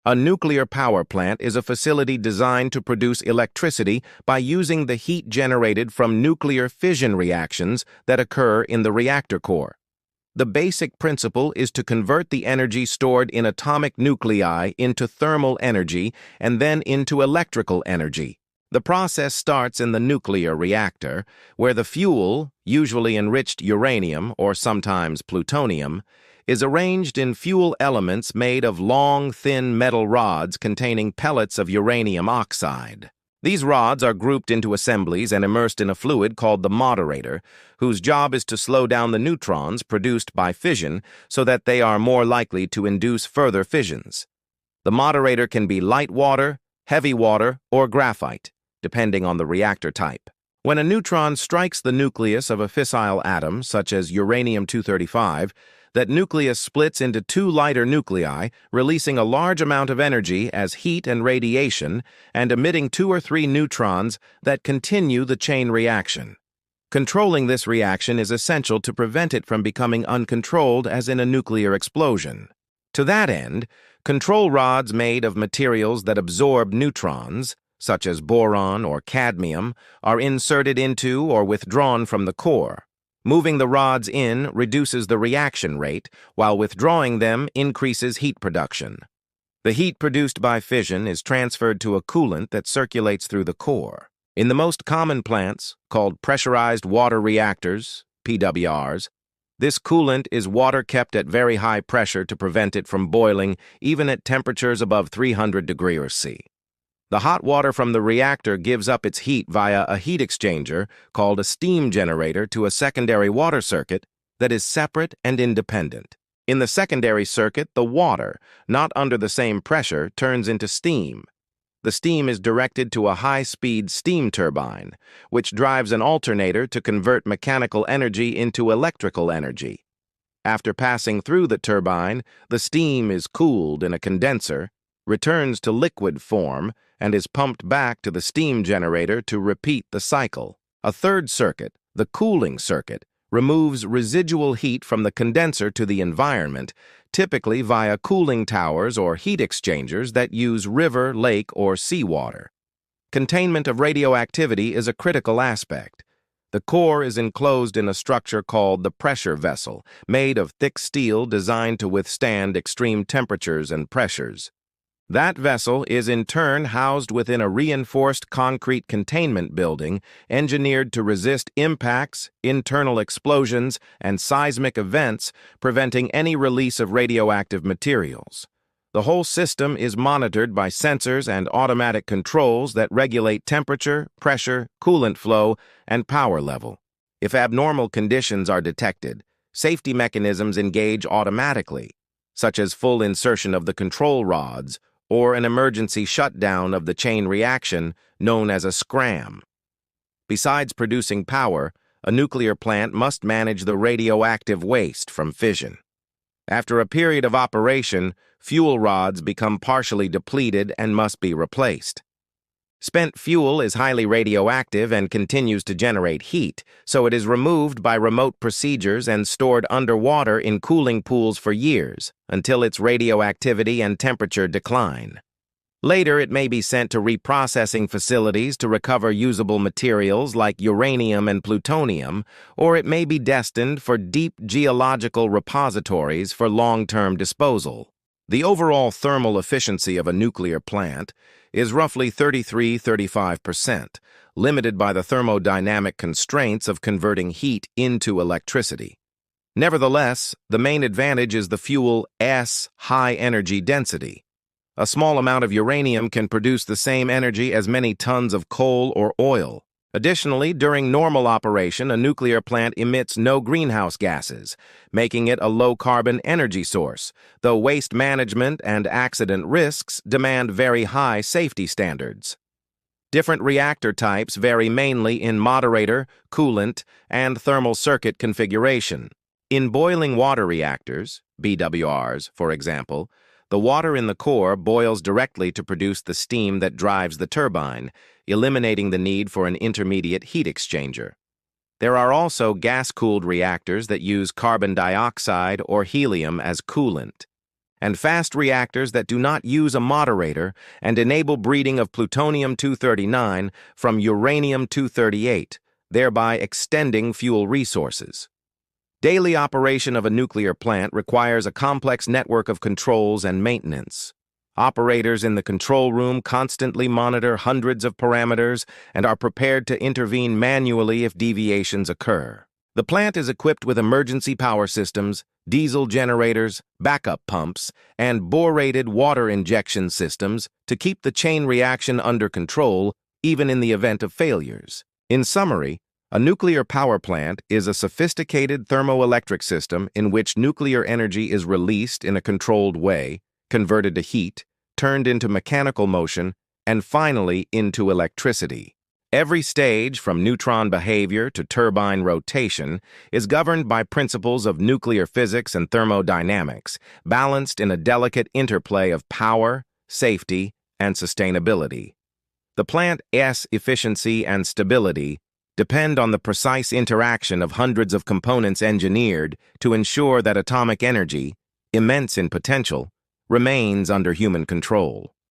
A nuclear power plant is a facility designed to produce electricity by using the heat generated from nuclear fission reactions that occur in the reactor core. The basic principle is to convert the energy stored in atomic nuclei into thermal energy and then into electrical energy. The process starts in the nuclear reactor, where the fuel, usually enriched uranium or sometimes plutonium, is arranged in fuel elements made of long, thin metal rods containing pellets of uranium oxide. These rods are grouped into assemblies and immersed in a fluid called the moderator, whose job is to slow down the neutrons produced by fission so that they are more likely to induce further fissions. The moderator can be light water, heavy water, or graphite, depending on the reactor type. When a neutron strikes the nucleus of a fissile atom, such as uranium-235, that nucleus splits into two lighter nuclei, releasing a large amount of energy as heat and radiation, and emitting 2 or 3 neutrons that continue the chain reaction. Controlling this reaction is essential to prevent it from becoming uncontrolled as in a nuclear explosion. To that end, control rods made of materials that absorb neutrons, such as boron or cadmium, are inserted into or withdrawn from the core. Moving the rods in reduces the reaction rate, while withdrawing them increases heat production. The heat produced by fission is transferred to a coolant that circulates through the core. In the most common plants, called pressurized water reactors, PWRs, this coolant is water kept at very high pressure to prevent it from boiling even at temperatures above 300 degrees C. The hot water from the reactor gives up its heat via a heat exchanger called a steam generator to a secondary water circuit that is separate and independent. In the secondary circuit, the water, not under the same pressure, turns into steam. The steam is directed to a high-speed steam turbine, which drives an alternator to convert mechanical energy into electrical energy. After passing through the turbine, the steam is cooled in a condenser, returns to liquid form, and is pumped back to the steam generator to repeat the cycle. A third circuit, the cooling circuit, removes residual heat from the condenser to the environment, typically via cooling towers or heat exchangers that use river, lake, or seawater. Containment of radioactivity is a critical aspect. The core is enclosed in a structure called the pressure vessel, made of thick steel designed to withstand extreme temperatures and pressures. That vessel is in turn housed within a reinforced concrete containment building engineered to resist impacts, internal explosions, and seismic events, preventing any release of radioactive materials. The whole system is monitored by sensors and automatic controls that regulate temperature, pressure, coolant flow, and power level. If abnormal conditions are detected, safety mechanisms engage automatically, such as full insertion of the control rods, or an emergency shutdown of the chain reaction known as a scram. Besides producing power, a nuclear plant must manage the radioactive waste from fission. After a period of operation, fuel rods become partially depleted and must be replaced. Spent fuel is highly radioactive and continues to generate heat, so it is removed by remote procedures and stored underwater in cooling pools for years, until its radioactivity and temperature decline. Later, it may be sent to reprocessing facilities to recover usable materials like uranium and plutonium, or it may be destined for deep geological repositories for long-term disposal. The overall thermal efficiency of a nuclear plant is roughly 33–35%, limited by the thermodynamic constraints of converting heat into electricity. Nevertheless, the main advantage is the fuel S high energy density. A small amount of uranium can produce the same energy as many tons of coal or oil. Additionally, during normal operation, a nuclear plant emits no greenhouse gases, making it a low-carbon energy source, though waste management and accident risks demand very high safety standards. Different reactor types vary mainly in moderator, coolant, and thermal circuit configuration. In boiling water reactors, BWRs, for example, the water in the core boils directly to produce the steam that drives the turbine, eliminating the need for an intermediate heat exchanger. There are also gas-cooled reactors that use carbon dioxide or helium as coolant. and fast reactors that do not use a moderator and enable breeding of plutonium-239 from uranium-238, thereby extending fuel resources. Daily operation of a nuclear plant requires a complex network of controls and maintenance. Operators in the control room constantly monitor hundreds of parameters and are prepared to intervene manually if deviations occur. The plant is equipped with emergency power systems, diesel generators, backup pumps, and borated water injection systems to keep the chain reaction under control even in the event of failures. In summary, a nuclear power plant is a sophisticated thermoelectric system in which nuclear energy is released in a controlled way, converted to heat, turned into mechanical motion, and finally into electricity. Every stage, from neutron behavior to turbine rotation, is governed by principles of nuclear physics and thermodynamics, balanced in a delicate interplay of power, safety, and sustainability. The plant's efficiency and stability depend on the precise interaction of hundreds of components engineered to ensure that atomic energy, immense in potential, remains under human control.